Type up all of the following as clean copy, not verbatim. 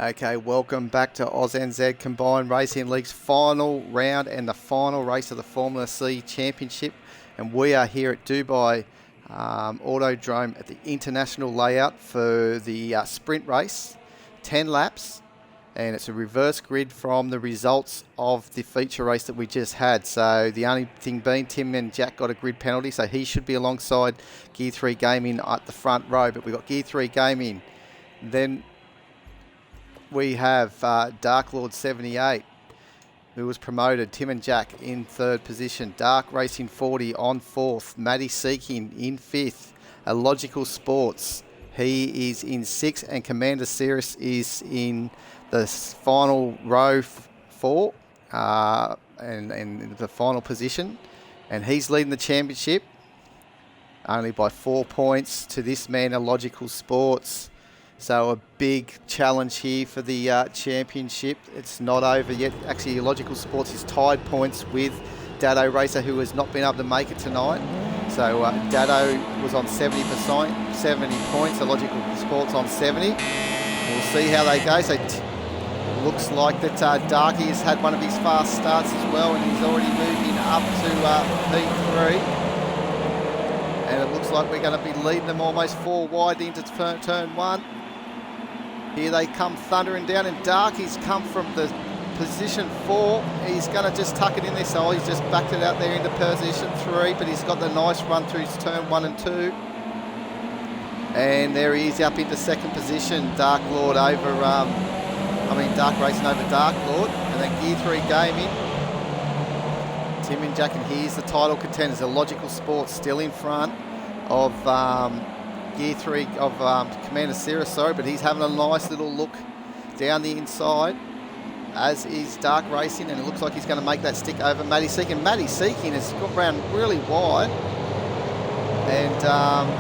Okay, welcome back to ANZCRL Combined Racing League's final round and the final race of the Formula C Championship. And we are here at Dubai Autodrome at the international layout for the sprint race, 10 laps. And it's a reverse grid from the results of the feature race that we just had. So the only thing being, Tim and Jack got a grid penalty, so he should be alongside Gear 3 Gaming at the front row. But we've got Gear 3 Gaming. Then we have Dark Lord 78, who was promoted. Tim and Jack in third position. Dark Racing 40 on fourth. Matty Seeking in fifth. Illogical Sports, he is in sixth. And Commander Cirrus is in the final row four and the final position. And he's leading the championship only by 4 points to this man, Illogical Sports. So a big challenge here for the championship. It's not over yet. Actually, Illogical Sports is tied points with Dado Racer, who has not been able to make it tonight. So Dado was on 70 points. Illogical Sports on 70. We'll see how they go. So looks like that Darky has had one of his fast starts as well, and he's already moving up to P3. And it looks like we're going to be leading them almost 4 wide into turn 1. Here they come thundering down, and Darky's come from the position 4. He's going to just tuck it in there, so he's just backed it out there into position 3, but he's got the nice run through turn 1 and 2. And there he is up into second position. Dark Lord over, Dark Racing over Dark Lord, and then Gear 3 Gaming. Tim and Jack, and here's the title contenders. Illogical Sports still in front of Gear 3 of Commander Cirrus, sorry, but he's having a nice little look down the inside, as is Dark Racing, and it looks like he's going to make that stick over Matty Seeking. Matty Seeking has got round really wide, and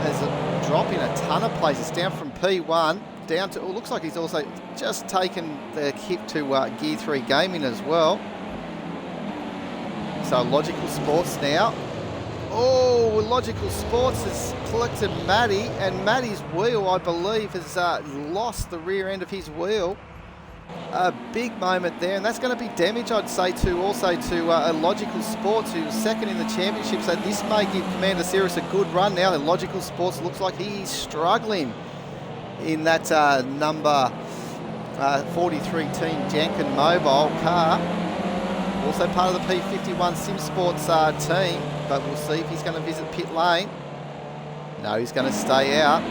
there's a drop in a ton of places, down from P1 down to, it looks like he's also just taken the hit to Gear 3 Gaming as well. So Illogical Sports now. Oh, Illogical Sports has collected Matty, and Matty's wheel, I believe, has lost the rear end of his wheel. A big moment there, and that's going to be damage, I'd say, to Illogical Sports, who's second in the championship. So this may give Commander Cirrus a good run now. Illogical Sports looks like he's struggling in that number 43 Team Janken mobile car. Also part of the P51 Sim Sports team, but we'll see if he's going to visit pit lane. No, he's going to stay out.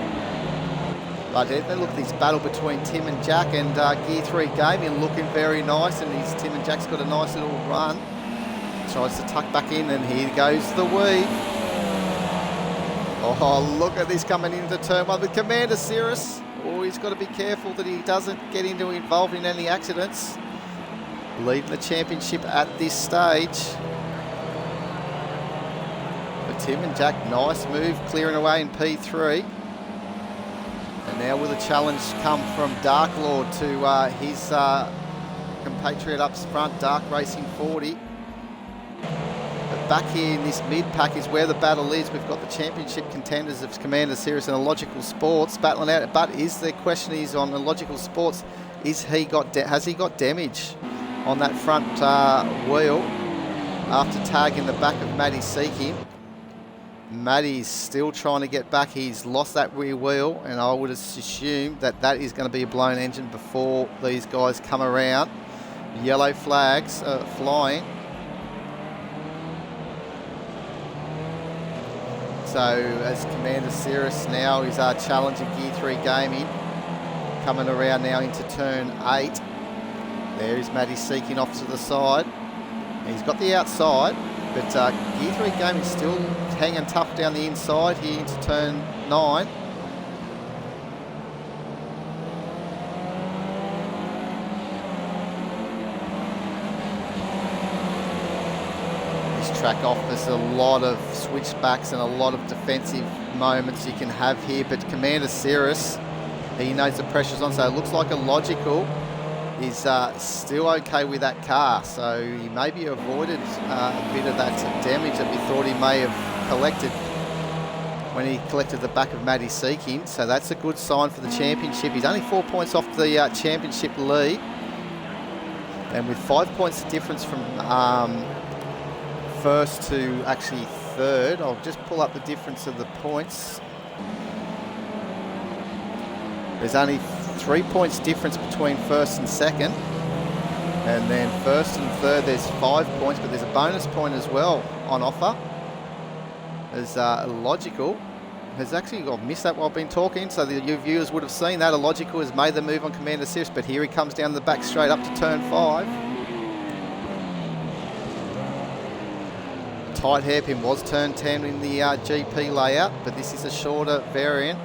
But look at this battle between Tim and Jack, and Gear 3 Gaming looking very nice, and Tim and Jack's got a nice little run. Tries to tuck back in, and here goes the weave. Oh, look at this coming into turn 1 with Commander Cirrus. Oh, he's got to be careful that he doesn't get involved in any accidents. Leading the championship at this stage. But Tim and Jack, nice move, clearing away in P3. And now will the challenge come from Dark Lord to his compatriot up front, Dark Racing 40. But back here in this mid-pack is where the battle is. We've got the championship contenders of Commander Cirrus and Illogical Sports battling out. But the question is on Illogical Sports, has he got damage on that front wheel after tagging the back of Matty Seeking? Matty's still trying to get back. He's lost that rear wheel, and I would assume that that is going to be a blown engine before these guys come around. Yellow flags flying. So as Commander Cirrus now is challenging Gear 3 Gaming, coming around now into turn 8. There is Matty Seeking off to the side. He's got the outside, but Gear 3 Gaming still hanging tough down the inside here into turn 9. This track offers a lot of switchbacks and a lot of defensive moments you can have here, but Commander Cirrus, he knows the pressure's on, so it looks like Illogical is still okay with that car, so he maybe avoided a bit of that damage that we thought he may have collected when he collected the back of Matty Seeking. So that's a good sign for the championship. He's only 4 points off the championship lead. And with 5 points difference from first to actually third, I'll just pull up the difference of the points. There's only 3 points difference between first and second. And then first and third, there's 5 points, but there's a bonus point as well on offer. As Logical has actually, I've missed that while I've been talking, so your viewers would have seen that. Logical has made the move on Commander Sirius, but here he comes down the back straight up to turn 5. Tight hairpin was turn 10 in the GP layout, but this is a shorter variant.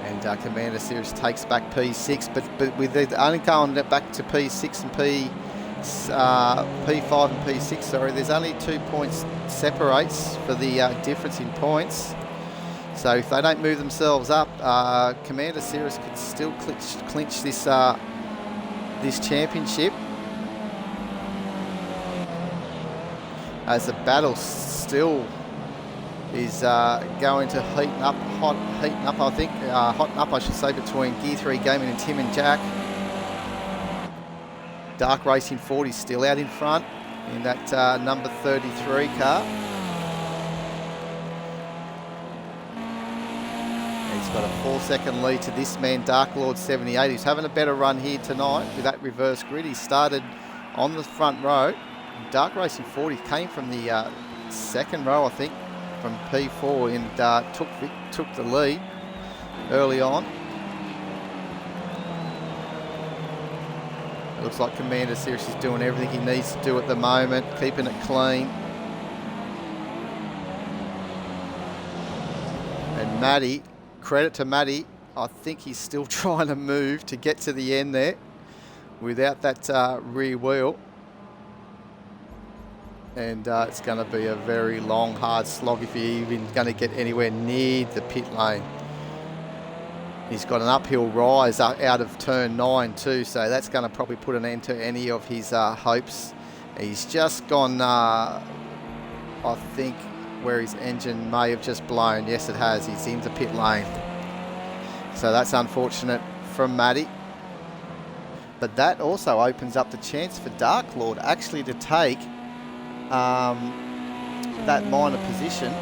And Commander Sirius takes back P6, but with it only going back to P6 and P5 and P6, sorry, there's only 2 points separates for the difference in points. So if they don't move themselves up, Commander Sirius could still clinch this this championship. As the battle still is going to hotting up, I should say, between Gear 3 Gaming and Tim and Jack. Dark Racing 40 still out in front in that number 33 car. He's got a 4-second lead to this man, Dark Lord 78. He's having a better run here tonight with that reverse grid. He started on the front row. Dark Racing 40 came from the second row, I think, from P4, and took the lead early on. It looks like Commander Sirius is doing everything he needs to do at the moment, keeping it clean. And Matty, credit to Matty, I think he's still trying to move to get to the end there without that rear wheel. And it's going to be a very long, hard slog if you're even going to get anywhere near the pit lane. He's got an uphill rise out of turn 9 too, so that's going to probably put an end to any of his hopes. He's just gone, I think, where his engine may have just blown. Yes, it has. He's in the pit lane. So that's unfortunate from Matty. But that also opens up the chance for Dark Lord actually to take that minor position,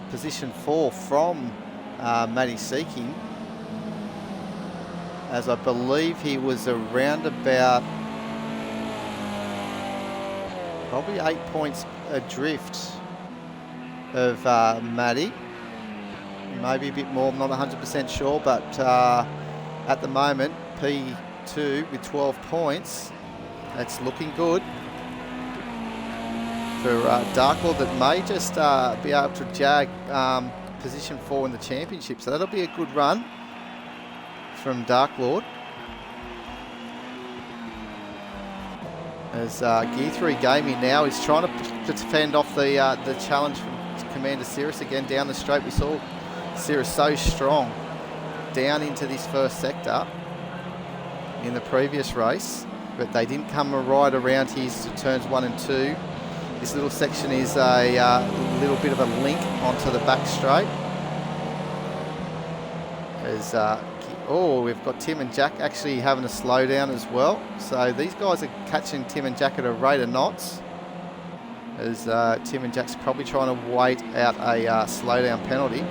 position 4 from Matty Seeking, as I believe he was around about probably 8 points adrift of Matty, maybe a bit more, I'm not 100% sure, but at the moment P2 with 12 points, that's looking good for Dark Lord, that may just be able to jag position 4 in the championship. So that'll be a good run from Dark Lord. As Gear 3 Gaming now is trying to defend off the challenge from Commander Sirius again down the straight. We saw Sirius so strong down into this first sector in the previous race, but they didn't come right around here to turns 1 and 2. This little section is a little bit of a link onto the back straight. As we've got Tim and Jack actually having a slowdown as well. So these guys are catching Tim and Jack at a rate of knots. As Tim and Jack's probably trying to wait out a slowdown penalty.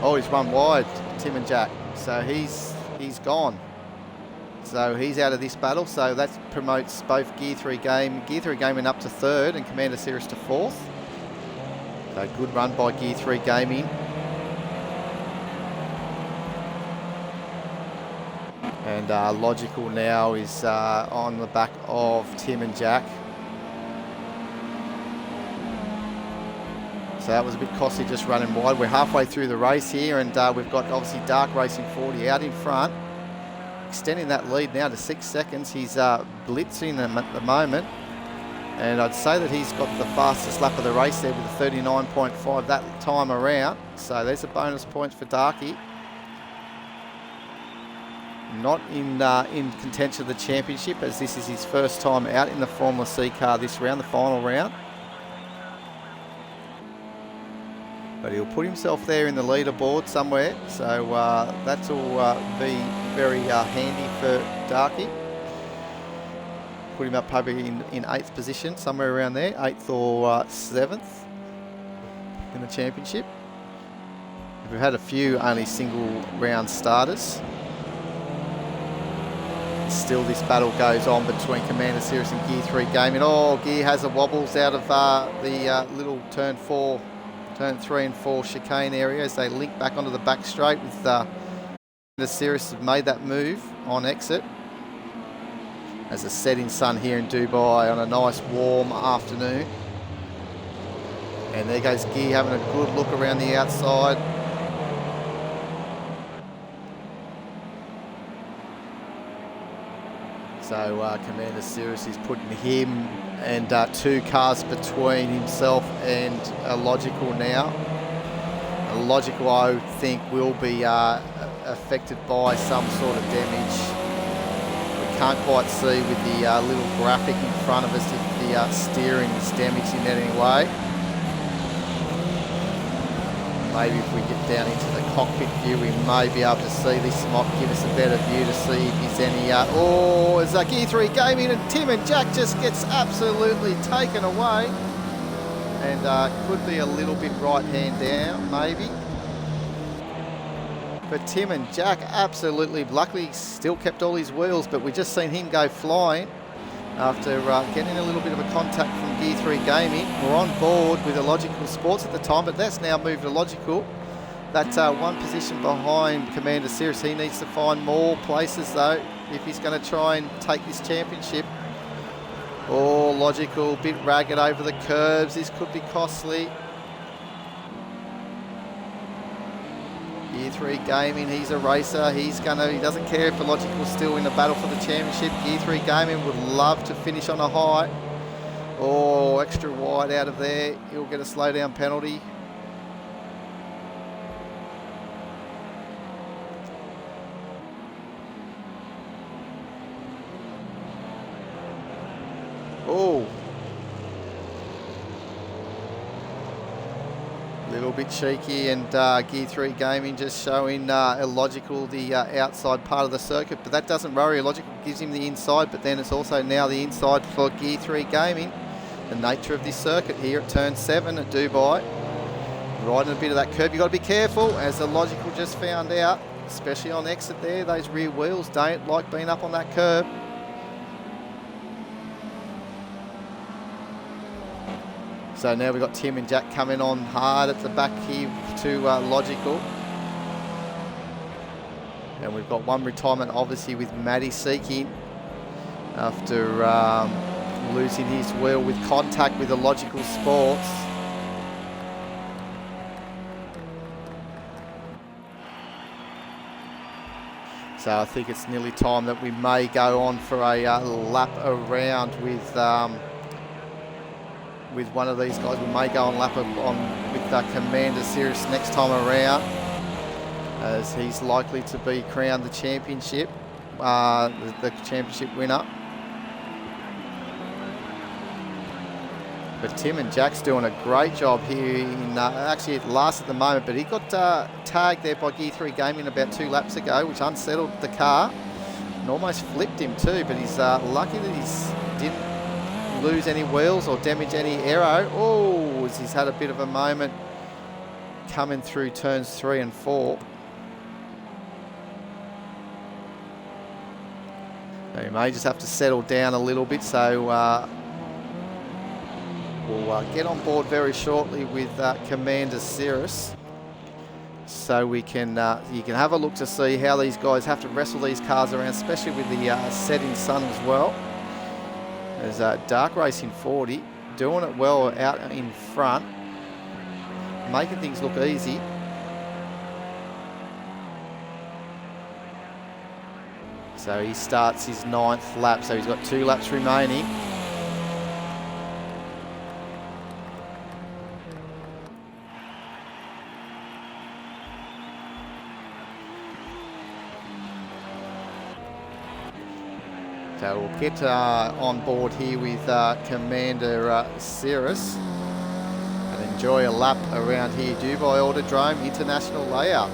Oh, he's run wide, Tim and Jack. So he's gone. So he's out of this battle. So that promotes both Gear 3 Gaming up to 3rd and Commander Sirius to 4th. So good run by Gear 3 Gaming. And Logical now is on the back of Tim and Jack. So that was a bit costly just running wide. We're halfway through the race here, and we've got obviously Dark Racing 40 out in front, extending that lead now to 6 seconds. He's blitzing them at the moment, and I'd say that he's got the fastest lap of the race there with a 39.5 that time around. So there's a bonus point for Darky. not in contention of the championship, as this is his first time out in the Formula C car this round, the final round. But he'll put himself there in the leaderboard somewhere, so that'll be very handy for Darky. Put him up probably in 8th position, somewhere around there, 8th or 7th in the championship. We've had a few only single round starters. Still this battle goes on between Commander Cirrus and Gear 3 Gaming. Oh, Gear has a wobbles out of the little turn 3 and 4 chicane area as they link back onto the back straight with Commander Cirrus have made that move on exit. As the setting sun here in Dubai on a nice warm afternoon. And there goes Gear having a good look around the outside. So Commander Cirrus is putting him and 2 cars between himself and Logical now. Logical, I think, will be affected by some sort of damage. We can't quite see with the little graphic in front of us if the steering is damaged in any way. Maybe if we get down into the cockpit view, we may be able to see. This might give us a better view to see if there's any... as Gear 3 Gaming and Tim and Jack just gets absolutely taken away. And could be a little bit right hand down, maybe. But Tim and Jack absolutely, luckily, still kept all his wheels, but we just seen him go flying after getting a little bit of a contact from Gear 3 Gaming. We're on board with the Logical Sports at the time, but that's now moved to Logical. That's 1 position behind Commander Cirrus. He needs to find more places, though, if he's going to try and take this championship. Oh, Logical, a bit ragged over the curves. This could be costly. Gear 3 Gaming, he's a racer. He doesn't care if the Logical's still in the battle for the championship. Gear 3 Gaming would love to finish on a high. Oh, extra wide out of there. He'll get a slow down penalty. Oh. Little bit cheeky, and Gear 3 Gaming just showing Illogical the outside part of the circuit, but that doesn't worry. Illogical gives him the inside, but then it's also now the inside for Gear 3 Gaming. The nature of this circuit here at turn 7 at Dubai. Riding a bit of that curb, you've got to be careful, as Illogical just found out, especially on exit there. Those rear wheels don't like being up on that curb. So now we've got Tim and Jack coming on hard at the back here to Logical. And we've got one retirement obviously with Matty seeking after losing his wheel with contact with the Logical Sports. So I think it's nearly time that we may go on for a lap around with one of these guys. We may go on lap on with Commander Cirrus next time around, as he's likely to be crowned the championship, the championship winner. But Tim and Jack's doing a great job here. Actually, it last at the moment, but he got tagged there by Gear 3 Gaming about 2 laps ago, which unsettled the car and almost flipped him too. But he's lucky that he didn't lose any wheels or damage any aero. Oh, as he's had a bit of a moment coming through turns 3 and 4. So he may just have to settle down a little bit. So we'll get on board very shortly with Commander Cirrus, so we can you can have a look to see how these guys have to wrestle these cars around, especially with the setting sun as well. There's Dark Racing 40 doing it well out in front, making things look easy. So he starts his 9th lap, so he's got 2 laps remaining. So we'll get on board here with Commander Cirrus and enjoy a lap around here. Dubai Autodrome International Layout.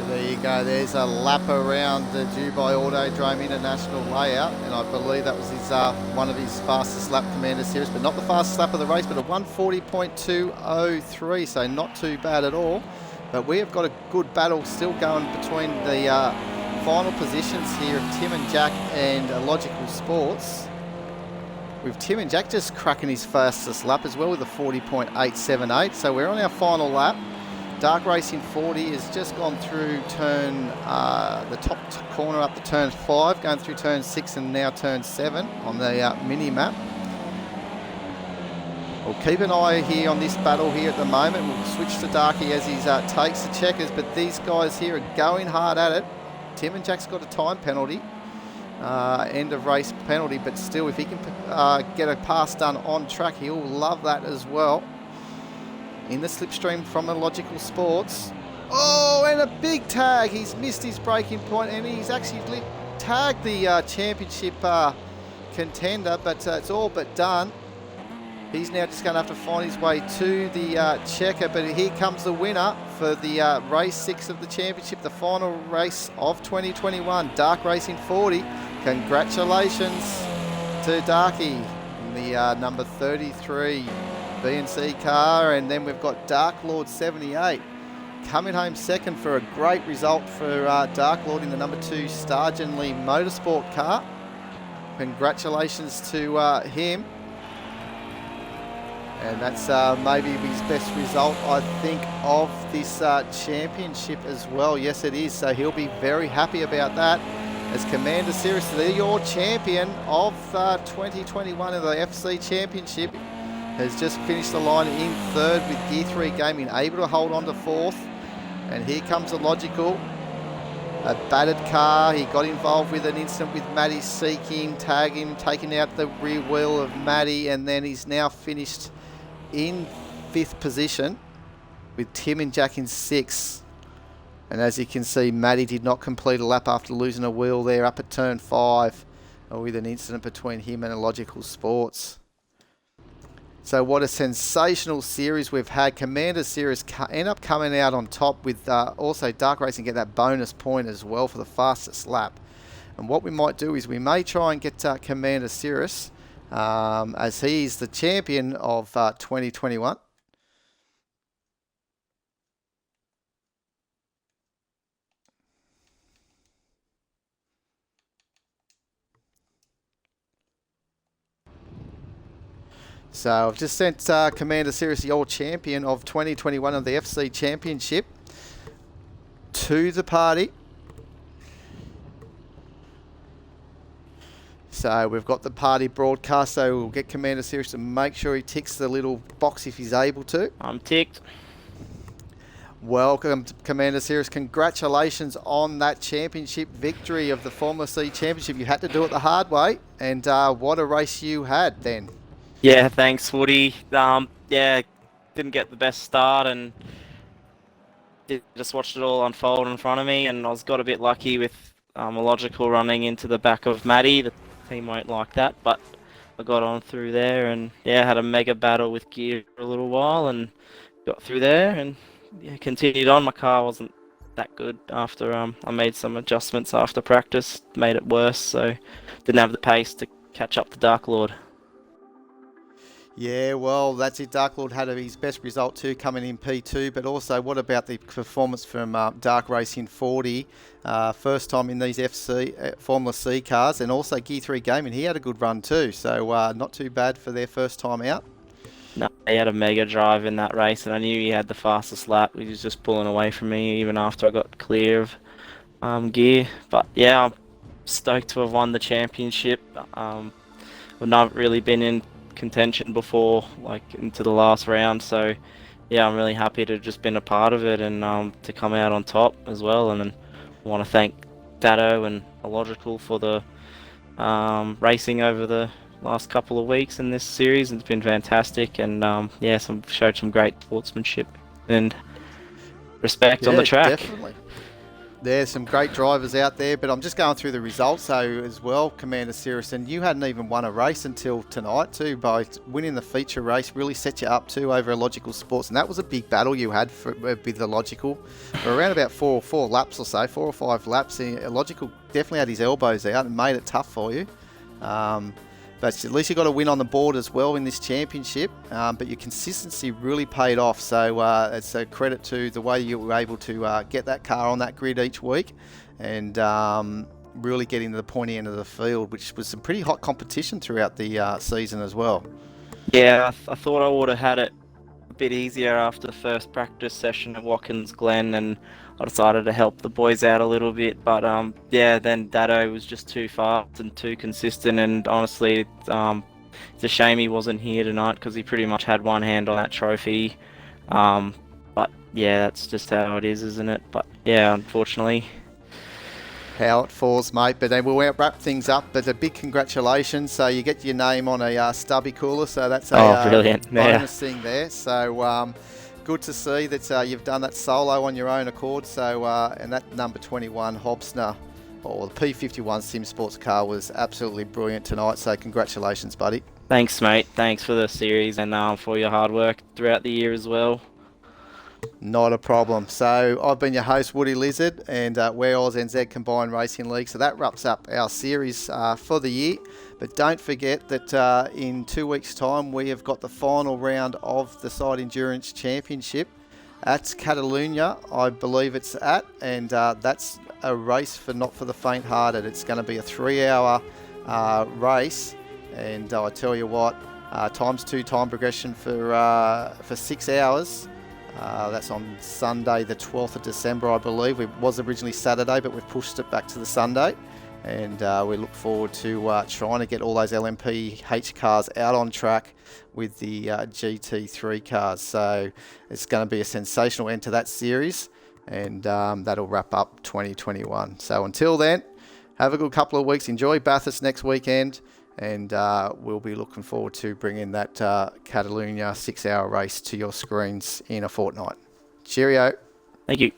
There you go, there's a lap around the Dubai Autodrome International Layout, and I believe that was his one of his fastest lap, Commander Cirrus, but not the fastest lap of the race, but a 1:40.203, so not too bad at all. But we have got a good battle still going between the final positions here of Tim and Jack and Logical Sports. With Tim and Jack just cracking his fastest lap as well with a 40.878, so we're on our final lap. Dark Racing 40 has just gone through turn, the top corner up to turn 5, going through turn 6 and now turn 7 on the mini map. We'll keep an eye here on this battle here at the moment. We'll switch to Darky as he takes the checkers, but these guys here are going hard at it. Tim and Jack's got a time penalty, end of race penalty, but still if he can get a pass done on track, he'll love that as well. In the slipstream from Logical Sports. Oh, and a big tag. He's missed his braking point, and he's actually tagged the championship contender, but it's all but done. He's now just going to have to find his way to the checker, but here comes the winner for the race 6 of the championship, the final race of 2021, Dark Racing 40. Congratulations to Darky in the number 33 B&C car, and then we've got Dark Lord 78 coming home second for a great result for Dark Lord in the number 2 Stargenley Motorsport car. Congratulations to him, and that's maybe his best result, I think, of this championship as well. Yes, it is, so he'll be very happy about that. As Commander Cirrus, your champion of 2021 of the FC Championship, has just finished the line in 3rd with Gear 3 Gaming, able to hold on to 4th. And here comes a Logical, a battered car. He got involved with an incident with Matty Seeking, tagging, taking out the rear wheel of Matty, and then he's now finished in 5th position with Tim and Jack in 6th. And as you can see, Matty did not complete a lap after losing a wheel there up at turn 5 with an incident between him and Logical Sports. So what a sensational series we've had. Commander Cirrus end up coming out on top with also Dark Racing get that bonus point as well for the fastest lap. And what we might do is we may try and get Commander Cirrus as he's the champion of 2021. So I've just sent Commander Cirrus, the old champion of 2021 of the FC Championship, to the party. So we've got the party broadcast, so we'll get Commander Cirrus to make sure he ticks the little box if he's able to. I'm ticked. Welcome, Commander Series. Congratulations on that championship victory of the Formula C Championship. You had to do it the hard way, and what a race you had then. Yeah, thanks, Woody. Yeah, didn't get the best start and just watched it all unfold in front of me, and got a bit lucky with a logical running into the back of Maddie. The team won't like that, but I got on through there, and yeah, had a mega battle with gear for a little while, and got through there, and yeah, continued on. My car wasn't that good after I made some adjustments after practice, made it worse, so didn't have the pace to catch up to Dark Lord. Yeah, well, that's it. Dark Lord had his best result too, coming in P2. But also, what about the performance from Dark Racing 40? First time in these Formula C cars, and also Gear 3 Gaming. He had a good run too, so not too bad for their first time out. No, he had a mega drive in that race, and I knew he had the fastest lap. He was just pulling away from me even after I got clear of gear. But yeah, I'm stoked to have won the championship. I've not really been in contention before, like into the last round, so yeah, I'm really happy to have just been a part of it and to come out on top as well. And then I want to thank Dado and Illogical for the racing over the last couple of weeks in this series. It's been fantastic, and yeah, showed some great sportsmanship and respect on the track. Definitely. There's some great drivers out there, but I'm just going through the results. So as well, Commander Sirison, you hadn't even won a race until tonight too. By winning the feature race, really set you up too over Illogical Sports, and that was a big battle you had with Illogical. For around about four laps or so, 4 or 5 laps. Illogical definitely had his elbows out and made it tough for you. But at least you got a win on the board as well in this championship. But your consistency really paid off. So it's a credit to the way you were able to get that car on that grid each week and really getting to the pointy end of the field, which was some pretty hot competition throughout the season as well. Yeah, I thought I would have had it a bit easier after the first practice session at Watkins Glen, and I decided to help the boys out a little bit, but yeah, then Dado was just too fast and too consistent, and honestly, it's a shame he wasn't here tonight because he pretty much had one hand on that trophy. But yeah, that's just how it is, isn't it? But yeah, unfortunately. How it falls, mate. But then we'll wrap things up. But a big congratulations. So you get your name on a stubby cooler, so that's a brilliant. bonus thing there. So good to see that you've done that solo on your own accord. So and that number 21 Hobsner, or the P51 Sim Sports car, was absolutely brilliant tonight. So congratulations, buddy. Thanks, mate. Thanks for the series and for your hard work throughout the year as well. Not a problem. So I've been your host, Woody Lizard, and we're ANZCRL Combined Racing League. So that wraps up our series for the year. But don't forget that in 2 weeks' time, we have got the final round of the Side Endurance Championship at Catalunya, I believe it's at. And that's a race not for the faint-hearted. It's going to be a 3-hour race. And I tell you what, ×2 time progression for 6 hours. That's on Sunday, the 12th of December, I believe. It was originally Saturday, but we've pushed it back to the Sunday. And we look forward to trying to get all those LMP cars out on track with the GT3 cars. So it's going to be a sensational end to that series, and that'll wrap up 2021. So until then, have a good couple of weeks. Enjoy Bathurst next weekend. And we'll be looking forward to bringing that Catalunya 6-hour race to your screens in a fortnight. Cheerio. Thank you.